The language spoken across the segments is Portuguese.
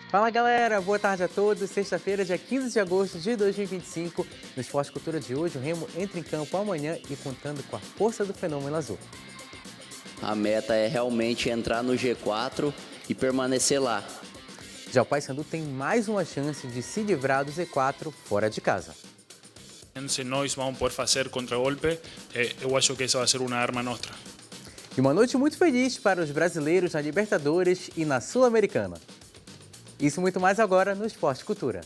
Fala galera, boa tarde a todos. Sexta-feira, dia 15 de agosto de 2025. No Esporte Cultura de hoje, o Remo entra em campo amanhã e contando com a força do fenômeno azul. A meta é realmente entrar no G4 e permanecer lá. Já o Paysandu tem mais uma chance de se livrar do Z4 fora de casa. Se nós vamos poder fazer contragolpe, eu acho que essa vai ser uma arma nossa. E uma noite muito feliz para os brasileiros na Libertadores e na Sul-Americana. Isso e muito mais agora no Esporte Cultura.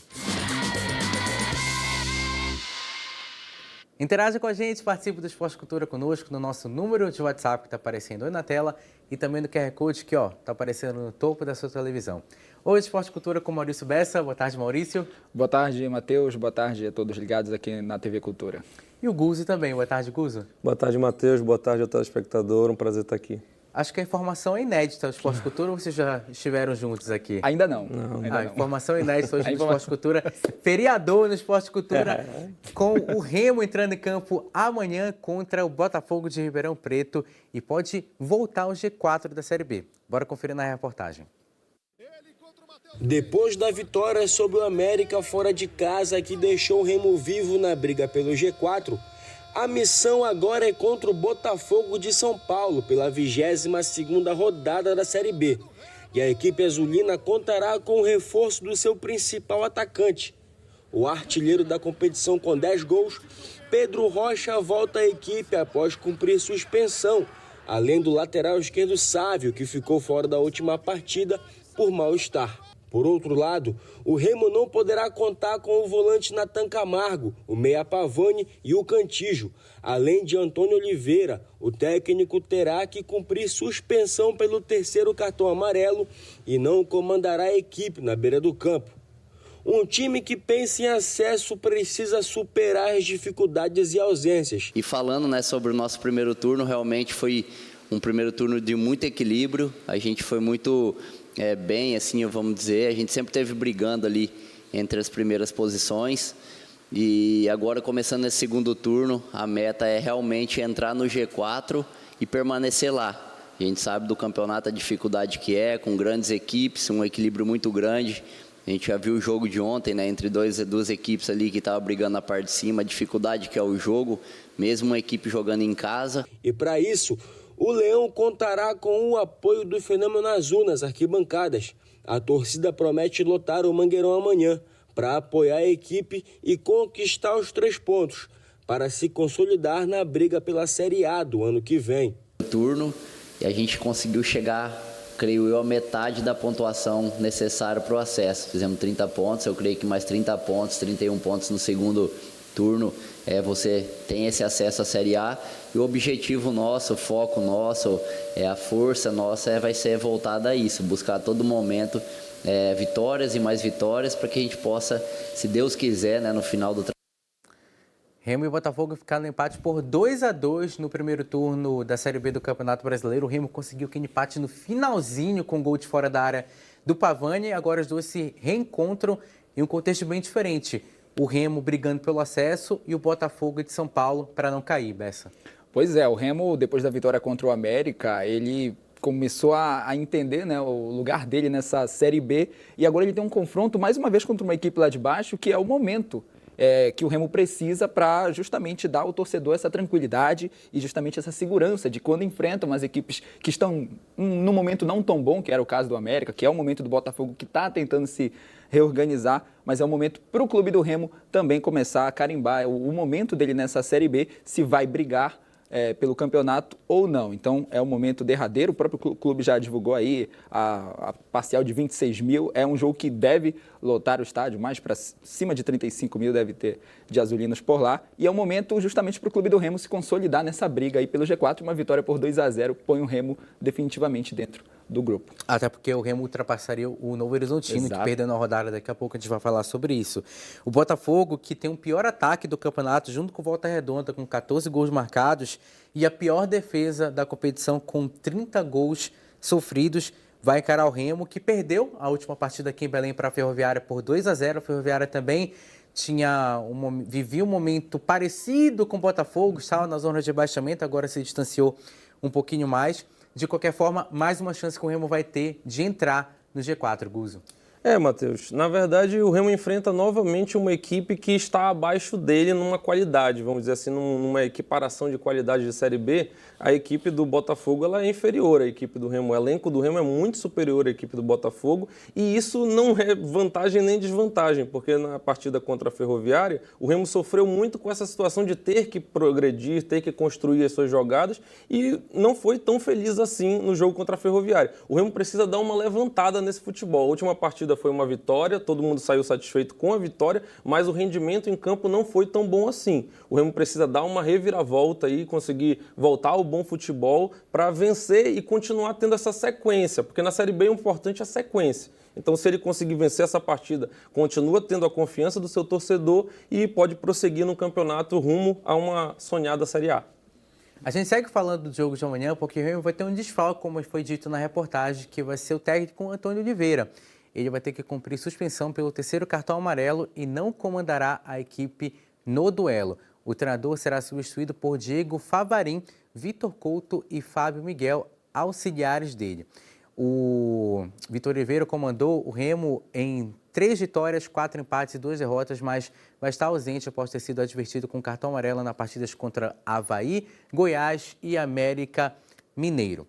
Interaja com a gente, participe do Esporte Cultura conosco no nosso número de WhatsApp que está aparecendo aí na tela e também no QR Code que está aparecendo no topo da sua televisão. Hoje, Esporte Cultura com Maurício Bessa. Boa tarde, Maurício. Boa tarde, Matheus. Boa tarde a todos ligados aqui na TV Cultura. E o Guzo também. Boa tarde, Guzo. Boa tarde, Matheus. Boa tarde ao telespectador. Um prazer estar aqui. Acho que a informação é inédita. O Esporte Cultura ou vocês já estiveram juntos aqui? Ainda não. Informação inédita hoje no Esporte Cultura. Feriador no Esporte Cultura, com o Remo entrando em campo amanhã contra o Botafogo de Ribeirão Preto e pode voltar ao G4 da Série B. Bora conferir na reportagem. Depois da vitória sobre o América fora de casa, que deixou o Remo vivo na briga pelo G4, a missão agora é contra o Botafogo de São Paulo, pela 22ª rodada da Série B. E a equipe azulina contará com o reforço do seu principal atacante. O artilheiro da competição com 10 gols, Pedro Rocha volta à equipe após cumprir suspensão, além do lateral esquerdo Sávio, que ficou fora da última partida por mal-estar. Por outro lado, o Remo não poderá contar com o volante Natan Camargo, o meia Pavani e o Cantijo. Além de Antônio Oliveira, o técnico terá que cumprir suspensão pelo 3º cartão amarelo e não comandará a equipe na beira do campo. Um time que pensa em acesso precisa superar as dificuldades e ausências. E falando, sobre o nosso primeiro turno, realmente foi um primeiro turno de muito equilíbrio. A gente foi muito bem, assim, vamos dizer. A gente sempre esteve brigando ali entre as primeiras posições. E agora, começando esse segundo turno, a meta é realmente entrar no G4 e permanecer lá. A gente sabe do campeonato a dificuldade que é, com grandes equipes, um equilíbrio muito grande. A gente já viu o jogo de ontem, entre duas equipes ali que estavam brigando na parte de cima, a dificuldade que é o jogo, mesmo uma equipe jogando em casa. E para isso, o Leão contará com o apoio do Fenômeno Azul nas arquibancadas. A torcida promete lotar o Mangueirão amanhã para apoiar a equipe e conquistar os 3 pontos, para se consolidar na briga pela Série A do ano que vem. Turno, e a gente conseguiu chegar, creio eu, a metade da pontuação necessária para o acesso. Fizemos 30 pontos, eu creio que mais 30 pontos, 31 pontos no segundo turno, você tem esse acesso à Série A. E o objetivo nosso, o foco nosso, a força nossa vai ser voltada a isso, buscar a todo momento vitórias e mais vitórias para que a gente possa, se Deus quiser, no final do Remo e Botafogo ficaram no empate por 2-2 no primeiro turno da Série B do Campeonato Brasileiro. O Remo conseguiu aquele empate no finalzinho com gol de fora da área do Pavani. Agora os dois se reencontram em um contexto bem diferente. O Remo brigando pelo acesso e o Botafogo de São Paulo para não cair, Bessa. Pois é, o Remo, depois da vitória contra o América, ele começou a entender, o lugar dele nessa Série B, e agora ele tem um confronto mais uma vez contra uma equipe lá de baixo, que é o momento que o Remo precisa para justamente dar ao torcedor essa tranquilidade e justamente essa segurança de quando enfrentam umas equipes que estão num momento não tão bom, que era o caso do América, que é o momento do Botafogo que está tentando se reorganizar, mas é o momento para o clube do Remo também começar a carimbar o momento dele nessa Série B, se vai brigar pelo campeonato ou não. Então, é um momento derradeiro. O próprio clube já divulgou aí a parcial de 26 mil. É um jogo que deve lotar o estádio, mais para cima de 35 mil deve ter de azulinos por lá. E é um momento justamente para o clube do Remo se consolidar nessa briga aí pelo G4. Uma vitória por 2-0 põe o Remo definitivamente dentro do grupo. Até porque o Remo ultrapassaria o Novo Horizontino, que perdeu na rodada. Daqui a pouco a gente vai falar sobre isso. O Botafogo, que tem o pior ataque do campeonato, junto com o Volta Redonda, com 14 gols marcados, e a pior defesa da competição, com 30 gols sofridos, vai encarar o Remo, que perdeu a última partida aqui em Belém para a Ferroviária por 2-0. A Ferroviária também vivia um momento parecido com o Botafogo, estava na zona de rebaixamento, agora se distanciou um pouquinho mais. De qualquer forma, mais uma chance que o Remo vai ter de entrar no G4, Guzo. Matheus, na verdade o Remo enfrenta novamente uma equipe que está abaixo dele numa qualidade, vamos dizer assim, numa equiparação de qualidade de Série B, a equipe do Botafogo ela é inferior à equipe do Remo, o elenco do Remo é muito superior à equipe do Botafogo e isso não é vantagem nem desvantagem, porque na partida contra a Ferroviária, o Remo sofreu muito com essa situação de ter que progredir, ter que construir as suas jogadas e não foi tão feliz assim no jogo contra a Ferroviária. O Remo precisa dar uma levantada nesse futebol. A última partida foi uma vitória, todo mundo saiu satisfeito com a vitória, mas o rendimento em campo não foi tão bom assim. O Remo precisa dar uma reviravolta e conseguir voltar ao bom futebol para vencer e continuar tendo essa sequência, porque na Série B o importante é a sequência. Então, se ele conseguir vencer essa partida, continua tendo a confiança do seu torcedor e pode prosseguir no campeonato rumo a uma sonhada Série A. A gente segue falando do jogo de amanhã, porque o Remo vai ter um desfalque, como foi dito na reportagem, que vai ser o técnico Antônio Oliveira. Ele vai ter que cumprir suspensão pelo 3º cartão amarelo e não comandará a equipe no duelo. O treinador será substituído por Diego Favarin, Vitor Couto e Fábio Miguel, auxiliares dele. O Vitor Oliveira comandou o Remo em 3 vitórias, 4 empates e 2 derrotas, mas vai estar ausente após ter sido advertido com cartão amarelo nas partidas contra Avaí, Goiás e América Mineiro.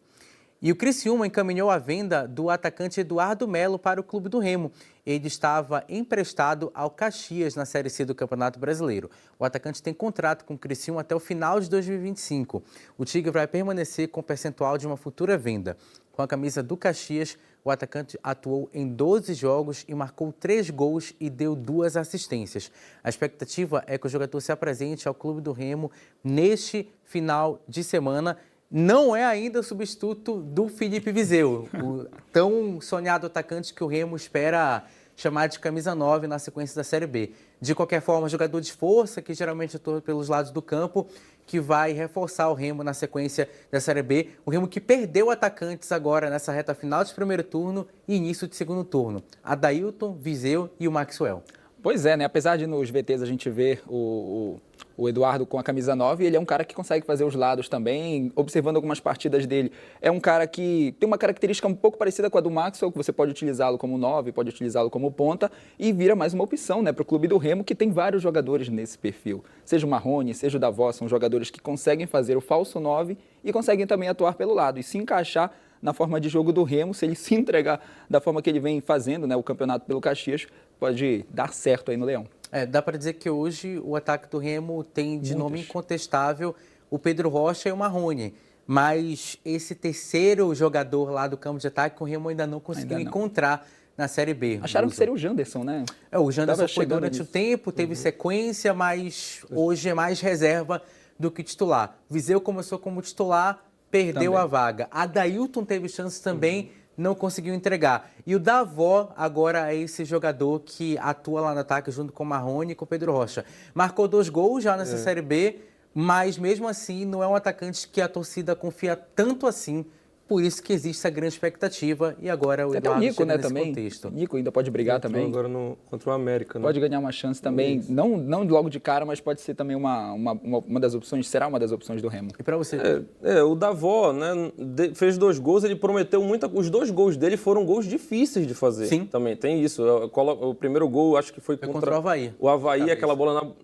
E o Criciúma encaminhou a venda do atacante Eduardo Melo para o clube do Remo. Ele estava emprestado ao Caxias na Série C do Campeonato Brasileiro. O atacante tem contrato com o Criciúma até o final de 2025. O Tigre vai permanecer com o percentual de uma futura venda. Com a camisa do Caxias, o atacante atuou em 12 jogos e marcou 3 gols e deu 2 assistências. A expectativa é que o jogador se apresente ao clube do Remo neste final de semana. Não é ainda o substituto do Felipe Viseu, o tão sonhado atacante que o Remo espera chamar de camisa 9 na sequência da Série B. De qualquer forma, jogador de força, que geralmente atua pelos lados do campo, que vai reforçar o Remo na sequência da Série B. O Remo que perdeu atacantes agora nessa reta final de primeiro turno e início de segundo turno. Adailton, Viseu e o Maxwell. Pois é, né? Apesar de nos VTs a gente ver o Eduardo com a camisa 9, ele é um cara que consegue fazer os lados também, observando algumas partidas dele. É um cara que tem uma característica um pouco parecida com a do Maxwell, que você pode utilizá-lo como 9, pode utilizá-lo como ponta, e vira mais uma opção, né, para o clube do Remo, que tem vários jogadores nesse perfil. Seja o Marrone, seja o Davó, são jogadores que conseguem fazer o falso 9 e conseguem também atuar pelo lado e se encaixar na forma de jogo do Remo. Se ele se entregar da forma que ele vem fazendo, né, o campeonato pelo Caxias, pode dar certo aí no Leão. Dá para dizer que hoje o ataque do Remo tem de nome incontestável o Pedro Rocha e o Marrone. Mas esse terceiro jogador lá do campo de ataque, o Remo ainda não conseguiu encontrar na Série B. Acharam que seria o Janderson, né? O Janderson foi durante o tempo, teve sequência, mas hoje é mais reserva do que titular. Viseu começou como titular, perdeu a vaga. Adailton teve chance também, não conseguiu entregar. E o Davó agora é esse jogador que atua lá no ataque junto com o Marrone e com o Pedro Rocha. Marcou 2 gols já nessa Série B, mas mesmo assim não é um atacante que a torcida confia tanto assim. Por isso que existe essa grande expectativa e agora o Eduardo Nico, chega né, nesse também. contexto. Nico ainda pode brigar também. Agora contra o América, né? Pode ganhar uma chance também, não logo de cara, mas pode ser também uma das opções, será uma das opções do Remo. E para você? O Davó, né, fez 2 gols, ele prometeu muita... Os 2 gols dele foram gols difíceis de fazer. Sim. Também tem isso. O primeiro gol, acho que foi contra o Avaí. O Avaí, aquela bola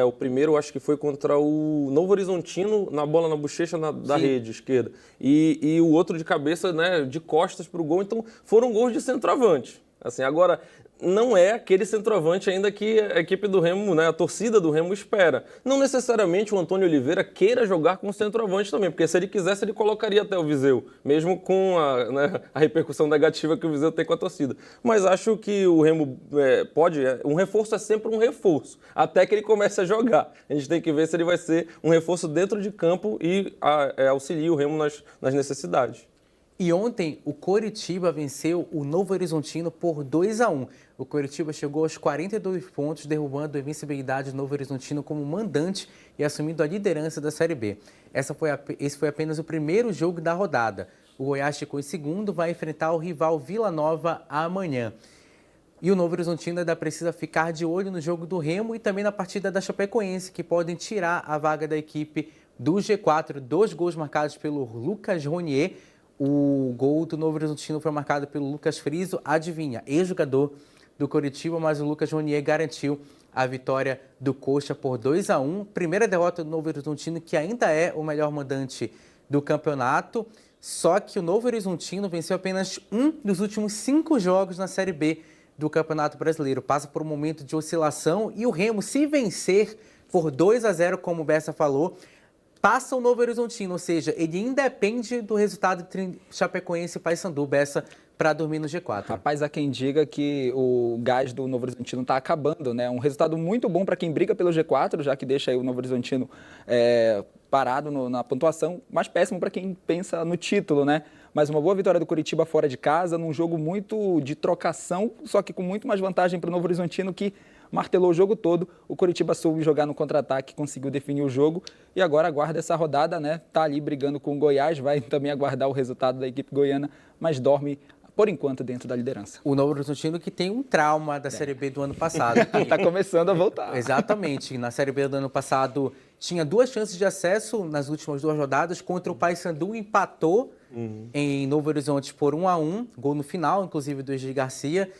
o primeiro, acho que foi contra o Novo Horizontino, na bola na bochecha da rede esquerda. E o outro de cabeça, né, de costas para o gol. Então, foram gols de centroavante. Assim, agora, não é aquele centroavante ainda que a equipe do Remo, né, a torcida do Remo espera. Não necessariamente o Antônio Oliveira queira jogar com centroavante também, porque se ele quisesse, ele colocaria até o Viseu, mesmo com a repercussão negativa que o Viseu tem com a torcida. Mas acho que o Remo um reforço é sempre um reforço, até que ele comece a jogar. A gente tem que ver se ele vai ser um reforço dentro de campo e auxilie o Remo nas necessidades. E ontem o Coritiba venceu o Novo Horizontino por 2-1. O Coritiba chegou aos 42 pontos, derrubando a invencibilidade do Novo Horizontino como mandante e assumindo a liderança da Série B. Esse foi apenas o primeiro jogo da rodada. O Goiás ficou em segundo, vai enfrentar o rival Vila Nova amanhã. E o Novo Horizontino ainda precisa ficar de olho no jogo do Remo e também na partida da Chapecoense, que podem tirar a vaga da equipe do G4. 2 gols marcados pelo Lucas Ronier. O gol do Novo Horizontino foi marcado pelo Lucas Friso, adivinha, ex-jogador do Coritiba, mas o Lucas Ronier garantiu a vitória do Coxa por 2-1. Primeira derrota do Novo Horizontino, que ainda é o melhor mandante do campeonato, só que o Novo Horizontino venceu apenas um dos últimos 5 jogos na Série B do Campeonato Brasileiro. Passa por um momento de oscilação e o Remo, se vencer por 2-0, como o Bessa falou, passa o Novo Horizontino, ou seja, ele independe do resultado entre Chapecoense e Paysandu, Bessa, para dormir no G4. Rapaz, há quem diga que o gás do Novo Horizontino está acabando, né? Um resultado muito bom para quem briga pelo G4, já que deixa aí o Novo Horizontino parado na pontuação, mas péssimo para quem pensa no título, né? Mas uma boa vitória do Coritiba fora de casa, num jogo muito de trocação, só que com muito mais vantagem para o Novo Horizontino, que martelou o jogo todo. O Coritiba soube jogar no contra-ataque, conseguiu definir o jogo e agora aguarda essa rodada, né? Tá ali brigando com o Goiás, vai também aguardar o resultado da equipe goiana, mas dorme por enquanto dentro da liderança. O Novo Horizontino que tem um trauma da Série B do ano passado. Está começando a voltar. Exatamente. Na Série B do ano passado tinha 2 chances de acesso nas últimas 2 rodadas. Contra o Paysandu empatou em Novo Horizonte por 1-1. Gol no final, inclusive do Egir Garcia.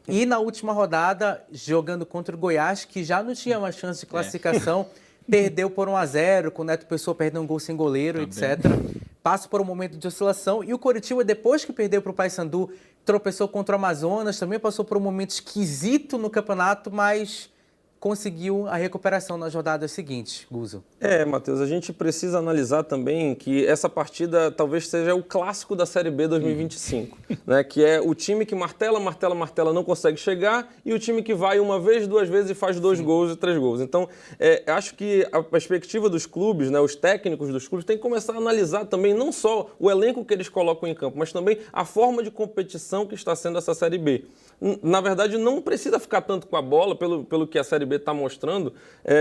E na última rodada, jogando contra o Goiás, que já não tinha mais chance de classificação, perdeu por 1-0, com o Neto Pessoa perdendo um gol sem goleiro, etc. Passa por um momento de oscilação. E o Coritiba, depois que perdeu para o Paysandu, tropeçou contra o Amazonas, também passou por um momento esquisito no campeonato, mas conseguiu a recuperação na jornada seguinte, Guzo. Matheus, a gente precisa analisar também que essa partida talvez seja o clássico da Série B 2025, né? Que é o time que martela, não consegue chegar e o time que vai uma vez, 2 vezes e faz 2 gols e 3 gols. Então, acho que a perspectiva dos clubes, né, os técnicos dos clubes, tem que começar a analisar também não só o elenco que eles colocam em campo, mas também a forma de competição que está sendo essa Série B. Na verdade, não precisa ficar tanto com a bola, pelo que a Série B está mostrando,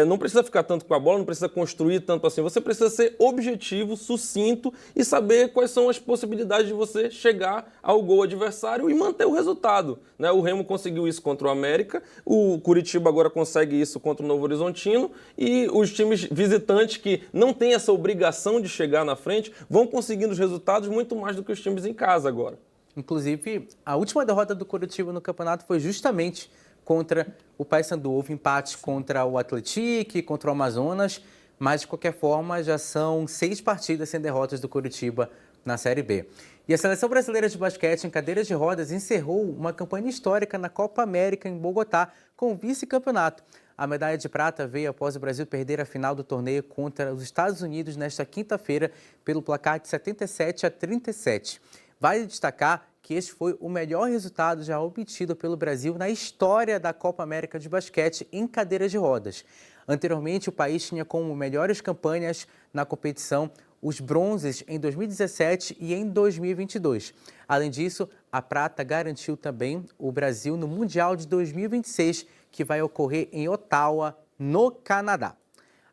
não precisa ficar tanto com a bola, não precisa construir tanto assim. Você precisa ser objetivo, sucinto e saber quais são as possibilidades de você chegar ao gol adversário e manter o resultado, né? O Remo conseguiu isso contra o América, o Curitiba agora consegue isso contra o Novo Horizontino e os times visitantes que não têm essa obrigação de chegar na frente vão conseguindo os resultados muito mais do que os times em casa agora. Inclusive, a última derrota do Coritiba no campeonato foi justamente contra o Paysandu. Houve empate contra o Atlético, contra o Amazonas, mas de qualquer forma já são 6 partidas sem derrotas do Coritiba na Série B. E a Seleção Brasileira de Basquete em cadeiras de rodas encerrou uma campanha histórica na Copa América em Bogotá com o vice-campeonato. A medalha de prata veio após o Brasil perder a final do torneio contra os Estados Unidos nesta quinta-feira pelo placar de 77-37. Vale destacar que este foi o melhor resultado já obtido pelo Brasil na história da Copa América de Basquete em cadeiras de rodas. Anteriormente, o país tinha como melhores campanhas na competição os bronzes em 2017 e em 2022. Além disso, a prata garantiu também o Brasil no Mundial de 2026, que vai ocorrer em Ottawa, no Canadá.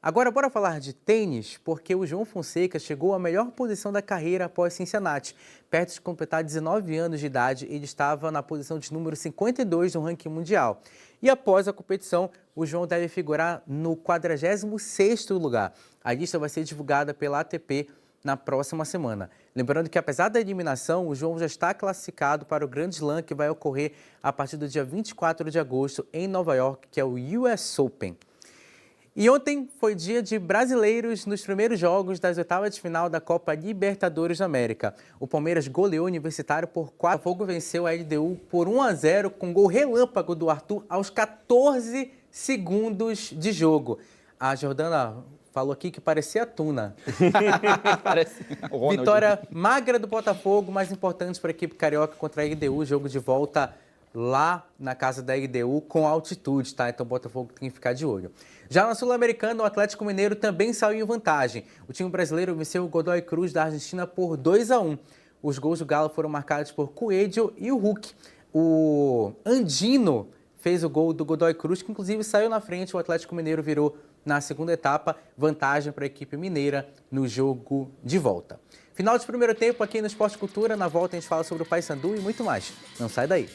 Agora, bora falar de tênis, porque o João Fonseca chegou à melhor posição da carreira após Cincinnati. Perto de completar 19 anos de idade, ele estava na posição de número 52 no ranking mundial. E após a competição, o João deve figurar no 46º lugar. A lista vai ser divulgada pela ATP na próxima semana. Lembrando que, apesar da eliminação, o João já está classificado para o Grand Slam, que vai ocorrer a partir do dia 24 de agosto em Nova York, que é o US Open. E ontem foi dia de brasileiros nos primeiros jogos das oitavas de final da Copa Libertadores da América. O Palmeiras goleou o Universitário por 4. O Botafogo venceu a LDU por 1-0 com gol relâmpago do Arthur aos 14 segundos de jogo. A Jordana falou aqui que parecia a Tuna. Parece. Vitória magra do Botafogo, mais importante para a equipe carioca contra a LDU. Jogo de volta lá na casa da LDU com altitude, tá? Então o Botafogo tem que ficar de olho. Já na Sul-Americana, o Atlético Mineiro também saiu em vantagem. O time brasileiro venceu o Godoy Cruz da Argentina por 2-1. Os gols do Galo foram marcados por Coelho e o Hulk. O Andino fez o gol do Godoy Cruz, que inclusive saiu na frente. O Atlético Mineiro virou na segunda etapa, vantagem para a equipe mineira no jogo de volta. Final de primeiro tempo aqui no Esporte Cultura. Na volta a gente fala sobre o Paysandu e muito mais. Não sai daí.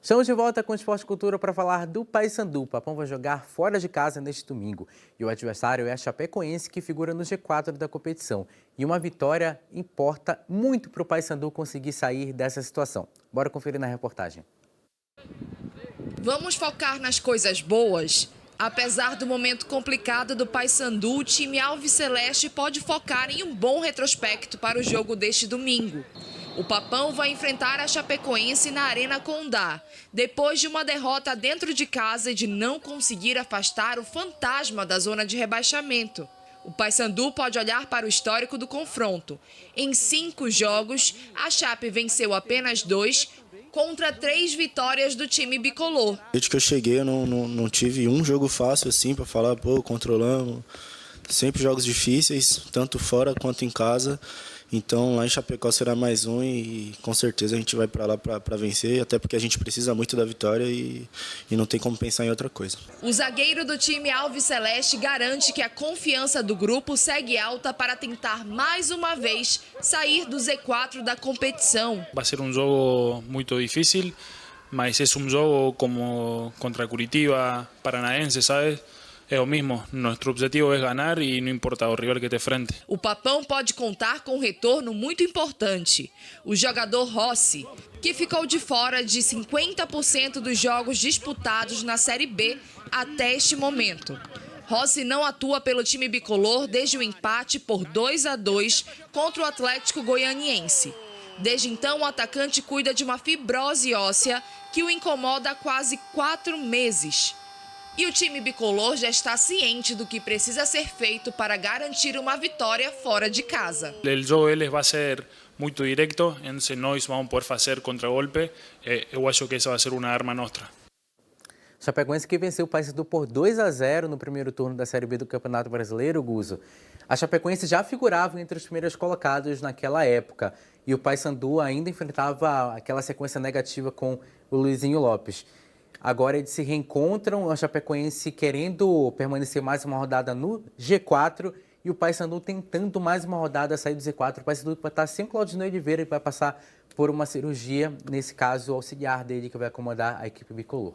Estamos de volta com o Esporte Cultura para falar do Paysandu. O Papão vai jogar fora de casa neste domingo. E o adversário é a Chapecoense, que figura no G4 da competição. E uma vitória importa muito para o Paysandu conseguir sair dessa situação. Bora conferir na reportagem. Vamos focar nas coisas boas? Apesar do momento complicado do Paysandu, o time alviceleste pode focar em um bom retrospecto para o jogo deste domingo. O Papão vai enfrentar a Chapecoense na Arena Condá, depois de uma derrota dentro de casa e de não conseguir afastar o fantasma da zona de rebaixamento. O Paysandu pode olhar para o histórico do confronto. Em 5 jogos, a Chape venceu apenas 2, contra 3 vitórias do time bicolor. Desde que eu cheguei, eu não tive um jogo fácil assim para falar, controlamos. Sempre jogos difíceis, tanto fora quanto em casa. Então lá em Chapecó será mais um e com certeza a gente vai para lá para vencer, até porque a gente precisa muito da vitória e não tem como pensar em outra coisa. O zagueiro do time alviceleste garante que a confiança do grupo segue alta para tentar mais uma vez sair do Z4 da competição. Vai ser um jogo muito difícil, mas é um jogo como contra Curitiba, Paranaense, sabe? É o mesmo, nosso objetivo é ganhar e não importa o rival que te frente. O Papão pode contar com um retorno muito importante. O jogador Rossi, que ficou de fora de 50% dos jogos disputados na Série B até este momento. Rossi não atua pelo time bicolor desde o empate por 2-2 contra o Atlético Goianiense. Desde então, o atacante cuida de uma fibrose óssea que o incomoda há quase 4 meses. E o time bicolor já está ciente do que precisa ser feito para garantir uma vitória fora de casa. O jogo deles vai ser muito direto, então nós vamos poder fazer contra-golpe. Eu acho que essa vai ser uma arma nossa. Chapecoense que venceu o Paysandu por 2-0 no primeiro turno da Série B do Campeonato Brasileiro, Guzo. A Chapecoense já figurava entre os primeiros colocados naquela época e o Paysandu ainda enfrentava aquela sequência negativa com o Luizinho Lopes. Agora eles se reencontram, a Chapecoense querendo permanecer mais uma rodada no G4 e o Paysandu tentando mais uma rodada sair do Z4. O Paysandu vai estar sem Claudinei Oliveira, que vai passar por uma cirurgia, nesse caso o auxiliar dele que vai acomodar a equipe bicolor.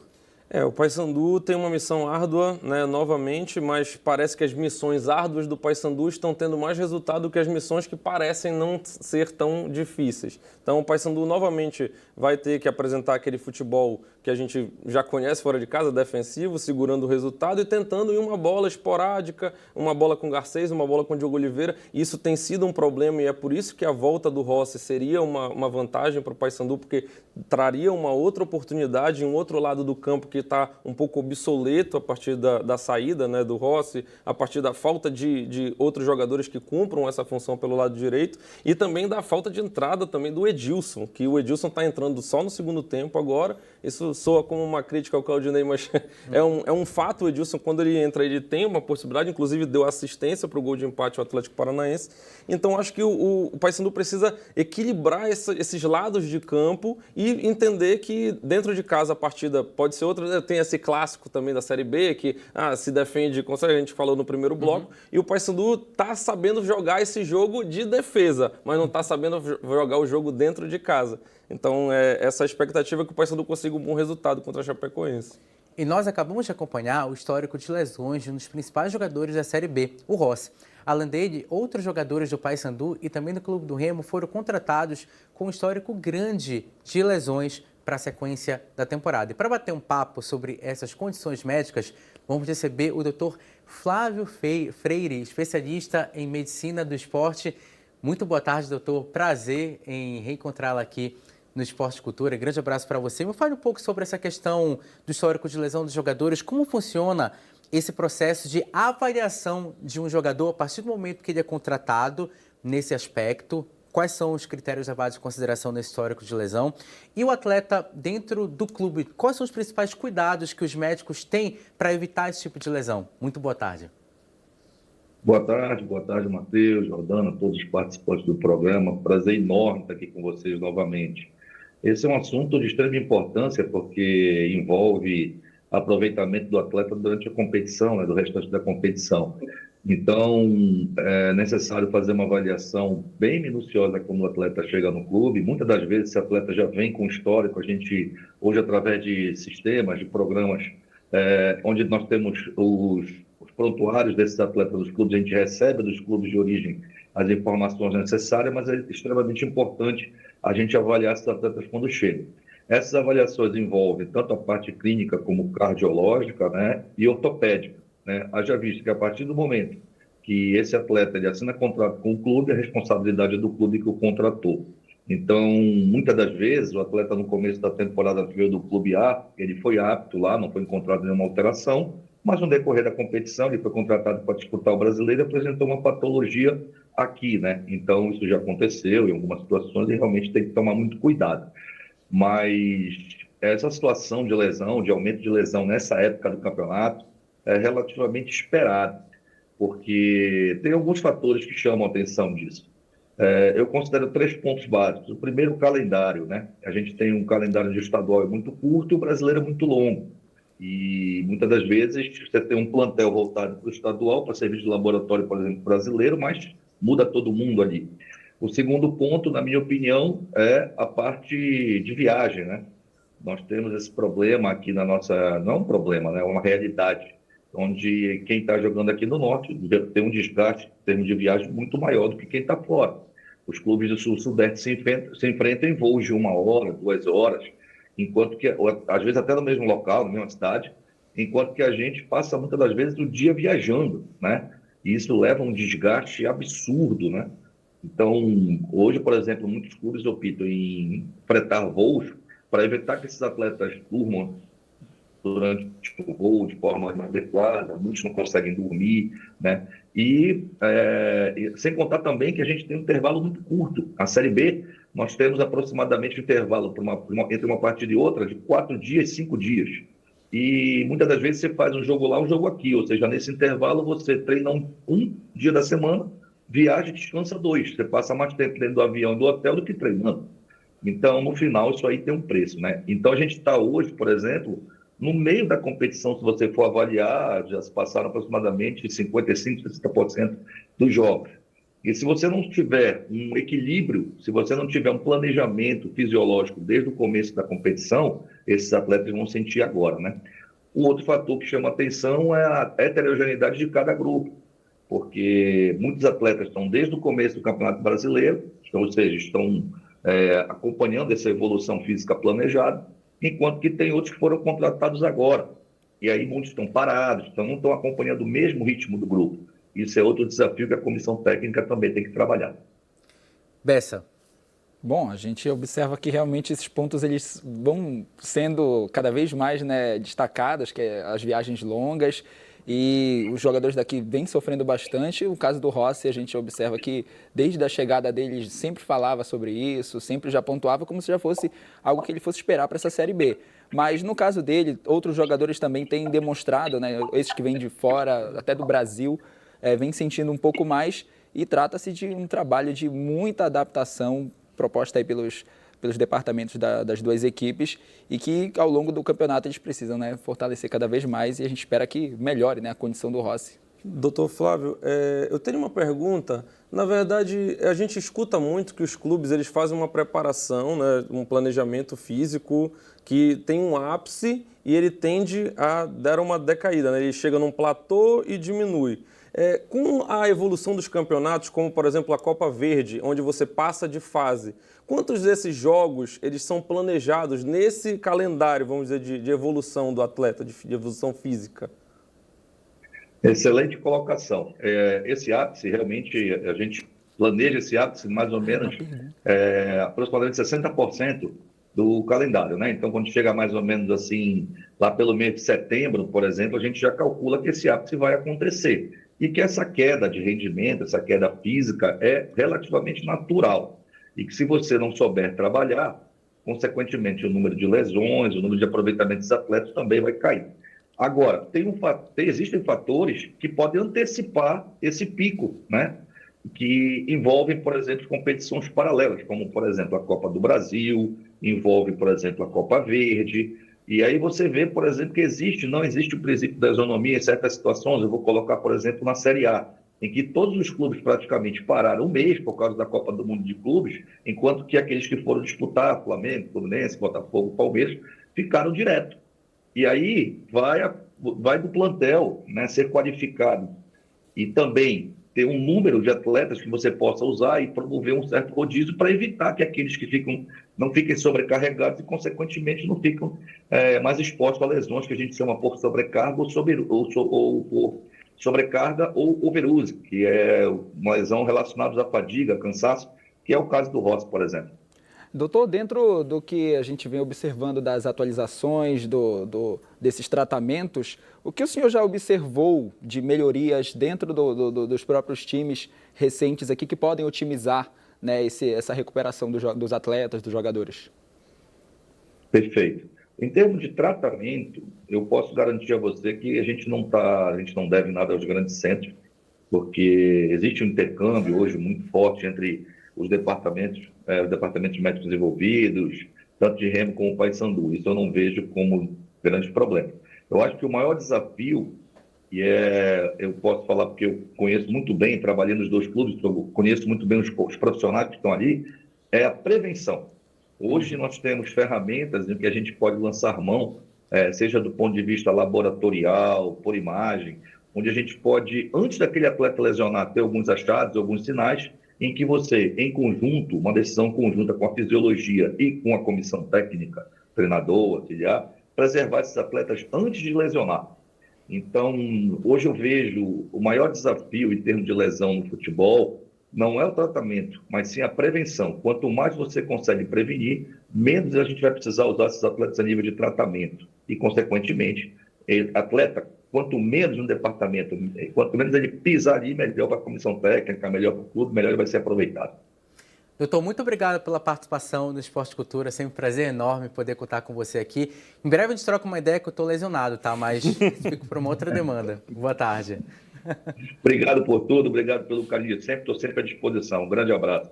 O Paysandu tem uma missão árdua, né, novamente, mas parece que as missões árduas do Paysandu estão tendo mais resultado que as missões que parecem não ser tão difíceis. Então o Paysandu novamente vai ter que apresentar aquele futebol que a gente já conhece fora de casa, defensivo, segurando o resultado e tentando em uma bola esporádica, uma bola com Garcês, uma bola com Diogo Oliveira. Isso tem sido um problema e é por isso que a volta do Rossi seria uma vantagem para o Paysandu, porque traria uma outra oportunidade em um outro lado do campo que está um pouco obsoleto a partir da saída, né, do Rossi, a partir da falta de outros jogadores que cumpram essa função pelo lado direito e também da falta de entrada também do Edilson, que o Edilson está entrando só no segundo tempo agora. Isso soa como uma crítica ao Claudinei, mas é um fato. O Edilson, quando ele entra, ele tem uma possibilidade, inclusive deu assistência para o gol de empate ao Atlético Paranaense. Então acho que o Paysandu precisa equilibrar esses lados de campo e entender que dentro de casa a partida pode ser outra. Tem esse clássico também da Série B, que se defende, como a gente falou no primeiro bloco, e o Paysandu está sabendo jogar esse jogo de defesa, mas não está sabendo jogar o jogo dentro de casa. Então, essa expectativa é que o Paysandu consiga um bom resultado contra a Chapecoense. E nós acabamos de acompanhar o histórico de lesões de um dos principais jogadores da Série B, o Rossi. Além dele, outros jogadores do Paysandu e também do Clube do Remo foram contratados com um histórico grande de lesões para a sequência da temporada. E para bater um papo sobre essas condições médicas, vamos receber o Dr. Flávio Freire, especialista em medicina do esporte. Muito boa tarde, doutor. Prazer em reencontrá-la aqui no Esporte Cultura. Grande abraço para você. Me fale um pouco sobre essa questão do histórico de lesão dos jogadores. Como funciona esse processo de avaliação de um jogador a partir do momento que ele é contratado nesse aspecto? Quais são os critérios levados em consideração nesse histórico de lesão? E o atleta dentro do clube, quais são os principais cuidados que os médicos têm para evitar esse tipo de lesão? Muito boa tarde. Boa tarde, Matheus, Jordana, todos os participantes do programa. Prazer enorme estar aqui com vocês novamente. Esse é um assunto de extrema importância porque envolve aproveitamento do atleta durante a competição, né, do restante da competição. Então, é necessário fazer uma avaliação bem minuciosa quando o atleta chega no clube. Muitas das vezes, esse atleta já vem com histórico. A gente, hoje, através de sistemas, de programas, onde nós temos os prontuários desses atletas dos clubes, a gente recebe dos clubes de origem as informações necessárias, mas é extremamente importante a gente avaliar esses atletas quando chegam. Essas avaliações envolvem tanto a parte clínica como cardiológica, né, e ortopédica, né? Haja visto que a partir do momento que esse atleta ele assina contrato com o clube, a responsabilidade é do clube que o contratou. Então, muitas das vezes, o atleta no começo da temporada veio do clube A, ele foi apto lá, não foi encontrado nenhuma alteração, mas no decorrer da competição, ele foi contratado para disputar o Brasileiro e apresentou uma patologia aqui, né? Então, isso já aconteceu em algumas situações e realmente tem que tomar muito cuidado. Mas essa situação de lesão, de aumento de lesão nessa época do campeonato, é relativamente esperada, porque tem alguns fatores que chamam a atenção disso. Eu considero 3 pontos básicos. O primeiro, o calendário, né? A gente tem um calendário de estadual muito curto e o brasileiro é muito longo. E muitas das vezes você tem um plantel voltado para o estadual, para serviço de laboratório, por exemplo, brasileiro, mas muda todo mundo ali. O segundo ponto, na minha opinião, é a parte de viagem, né? Nós temos esse problema aqui na nossa... Não é um problema, né? É uma realidade, onde quem está jogando aqui no Norte tem um desgaste em termos de viagem muito maior do que quem está fora. Os clubes do Sul-Sudeste se enfrentam em voos de 1 hora, 2 horas, enquanto que, às vezes até no mesmo local, na mesma cidade, enquanto que a gente passa muitas das vezes o dia viajando, né? E isso leva a um desgaste absurdo, né? Então, hoje, por exemplo, muitos clubes optam em fretar voos para evitar que esses atletas durmam durante o voo de forma inadequada, muitos não conseguem dormir, né? E sem contar também que a gente tem um intervalo muito curto. A Série B, nós temos aproximadamente um intervalo entre uma partida e outra de 4 dias, 5 dias. E muitas das vezes você faz um jogo lá, um jogo aqui, ou seja, nesse intervalo você treina um dia da semana, viaja e descansa 2. Você passa mais tempo dentro do avião e do hotel do que treinando. Então, no final, isso aí tem um preço, né? Então, a gente está hoje, por exemplo, no meio da competição, se você for avaliar, já se passaram aproximadamente 55%, 60% dos jogos. E se você não tiver um equilíbrio, se você não tiver um planejamento fisiológico desde o começo da competição, esses atletas vão sentir agora, né? Um outro fator que chama atenção é a heterogeneidade de cada grupo, porque muitos atletas estão desde o começo do Campeonato Brasileiro, ou seja, estão acompanhando essa evolução física planejada, enquanto que tem outros que foram contratados agora. E aí muitos estão parados, então não estão acompanhando o mesmo ritmo do grupo. Isso é outro desafio que a comissão técnica também tem que trabalhar. Bessa. Bom, a gente observa que realmente esses pontos eles vão sendo cada vez mais, né, destacados, que é as viagens longas, e os jogadores daqui vêm sofrendo bastante. O caso do Rossi, a gente observa que desde a chegada dele sempre falava sobre isso, sempre já pontuava como se já fosse algo que ele fosse esperar para essa Série B. Mas no caso dele, outros jogadores também têm demonstrado, né, esses que vêm de fora, até do Brasil, vêm sentindo um pouco mais, e trata-se de um trabalho de muita adaptação proposta aí pelos departamentos das duas equipes, e que ao longo do campeonato eles precisam, né, fortalecer cada vez mais, e a gente espera que melhore, né, a condição do Rossi. Doutor Flávio, eu tenho uma pergunta. Na verdade, a gente escuta muito que os clubes eles fazem uma preparação, né, um planejamento físico que tem um ápice e ele tende a dar uma decaída, né? Ele chega num platô e diminui. Com a evolução dos campeonatos, como por exemplo a Copa Verde, onde você passa de fase, quantos desses jogos eles são planejados nesse calendário, vamos dizer, de evolução do atleta, de evolução física? Excelente colocação. Esse ápice, realmente, a gente planeja esse ápice mais ou menos aproximadamente 60% do calendário, né? Então, quando chega mais ou menos assim, lá pelo mês de setembro, por exemplo, a gente já calcula que esse ápice vai acontecer. E que essa queda de rendimento, essa queda física é relativamente natural. E que se você não souber trabalhar, consequentemente o número de lesões, o número de aproveitamento dos atletas também vai cair. Agora, existem fatores que podem antecipar esse pico, né? Que envolvem, por exemplo, competições paralelas, como, por exemplo, a Copa do Brasil, envolve, por exemplo, a Copa Verde, E aí você vê, por exemplo, que não existe o princípio da isonomia em certas situações. Eu vou colocar, por exemplo, na Série A, em que todos os clubes praticamente pararam um mês por causa da Copa do Mundo de Clubes, enquanto que aqueles que foram disputar, Flamengo, Fluminense, Botafogo, Palmeiras, ficaram direto. E aí vai do plantel, né, ser qualificado e também ter um número de atletas que você possa usar e promover um certo rodízio para evitar que aqueles que não fiquem sobrecarregados e, consequentemente, não ficam mais expostos a lesões que a gente chama por sobrecarga ou por sobrecarga ou overuse, que é uma lesão relacionada à fadiga, cansaço, que é o caso do Rossi, por exemplo. Doutor, dentro do que a gente vem observando das atualizações desses tratamentos, o que o senhor já observou de melhorias dentro dos próprios times recentes aqui que podem otimizar, né, essa recuperação dos atletas, dos jogadores? Perfeito. Em termos de tratamento, eu posso garantir a você que a gente não deve nada aos grandes centros, porque existe um intercâmbio hoje muito forte entre os departamentos médicos envolvidos, tanto de Remo como o Paysandu. Isso eu não vejo como grande problema. Eu acho que o maior desafio, eu posso falar porque eu conheço muito bem, trabalhei nos dois clubes, eu conheço muito bem os profissionais que estão ali, é a prevenção. Hoje nós temos ferramentas em que a gente pode lançar mão, seja do ponto de vista laboratorial, por imagem, onde a gente pode, antes daquele atleta lesionar, ter alguns achados, alguns sinais, em que você, em conjunto, uma decisão conjunta com a fisiologia e com a comissão técnica, treinador, auxiliar, preservar esses atletas antes de lesionar. Então, hoje eu vejo o maior desafio em termos de lesão no futebol não é o tratamento, mas sim a prevenção. Quanto mais você consegue prevenir, menos a gente vai precisar usar esses atletas a nível de tratamento. E, consequentemente, atleta, quanto menos no departamento, quanto menos ele pisar ali, melhor para a comissão técnica, melhor para o clube, melhor ele vai ser aproveitado. Doutor, muito obrigado pela participação no Esporte Cultura. Sempre um prazer enorme poder contar com você aqui. Em breve a gente troca uma ideia que eu estou lesionado, tá? Mas fico para uma outra demanda. Boa tarde. Obrigado por tudo, obrigado pelo carinho. Estou sempre à disposição. Um grande abraço.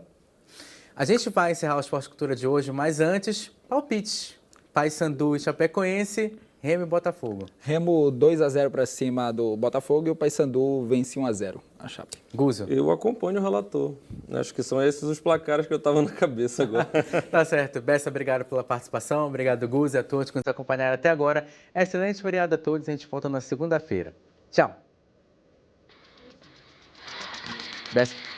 A gente vai encerrar o Esporte Cultura de hoje, mas antes, palpite. Paysandu e Chapecoense, Remo e Botafogo. Remo 2-0 para cima do Botafogo e o Paysandu vence 1-0 a Chape. Guzo. Eu acompanho o relator. Acho que são esses os placares que eu estava na cabeça agora. Tá certo. Bessa, obrigado pela participação. Obrigado, Guzo, e a todos que nos acompanharam até agora. Excelente feriado a todos. A gente volta na segunda-feira. Tchau. Bessa.